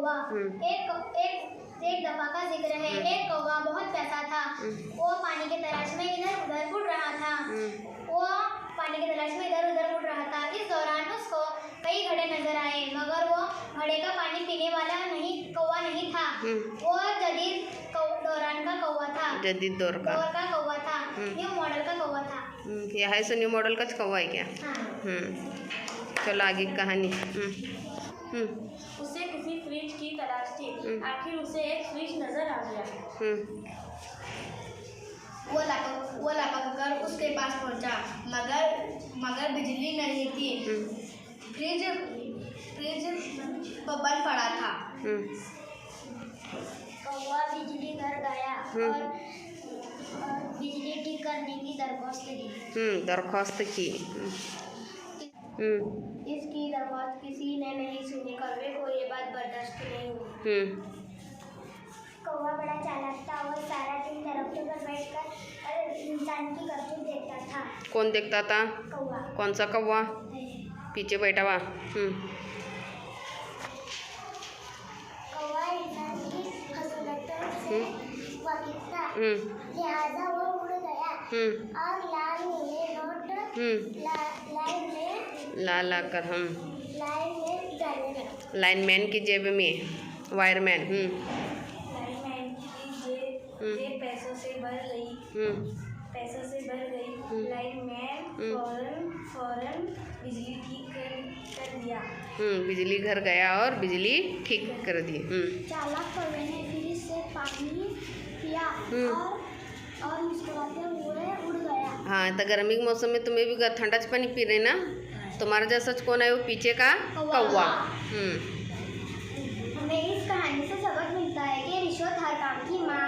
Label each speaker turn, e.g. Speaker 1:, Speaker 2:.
Speaker 1: कौवा। एक दफा का जिक्र है, एक कौवा बहुत प्यासा था। वो पानी की तलाश में इधर उधर उड़ रहा था। इस दौरान उसको कई घड़े नजर आए, मगर वो घड़े का पानी पीने वाला कौवा नहीं था। वो जदीद दौर का कौवा था, न्यू मॉडल का कौवा था।
Speaker 2: यह है सो न्यू मॉडल का कौवा है क्या?
Speaker 1: हाँ।
Speaker 2: चलो आगे कहानी।
Speaker 3: उसे किसी फ्रिज की तलाश थी। आखिर उसे एक फ्रिज नजर आ गया।
Speaker 1: वो लपक कर उसके पास पहुंचा, मगर बिजली नहीं थी। फ्रिज बंद पड़ा था। कौवा बिजली घर गया और बिजली ठीक करने की दरख्वास्त की। इसकी दरख्वास्त किसी ने नहीं सुनी। कौवे को ये बात बर्दाश्त नहीं हुई। कौवा बड़ा चालाक था और सारा दिन दरख्तों पर बैठकर इंसान की करतूत देखता था।
Speaker 2: कौन देखता था?
Speaker 1: कौवा।
Speaker 2: कौन सा कौवा? पीछे बैठा हुआ।
Speaker 1: कौवा इंसान की खसूलतों से वाकिफ था, लिहाजा वो उड़ गया और लाइन में जाने लगा।
Speaker 2: लाइनमैन की जेब में वायरमैन।
Speaker 3: लाइनमैन की जेब पैसों से भर गई। लाइनमैन फौरन बिजली ठीक कर दिया।
Speaker 2: बिजली घर गया और बिजली ठीक कर दी।
Speaker 1: चालाक कौवे ने फ्रिज से पानी पिया और मुस्कुराते हुए उड़ गया।
Speaker 2: हाँ, तो गर्मी के मौसम में तुम्हें भी ठंडा पानी पी रहे ना? तुम्हारा जैसा कौन है वो पीछे का कौवा।
Speaker 1: हमें इस कहानी से सबक मिलता है कि रिश्वत हर काम की माँ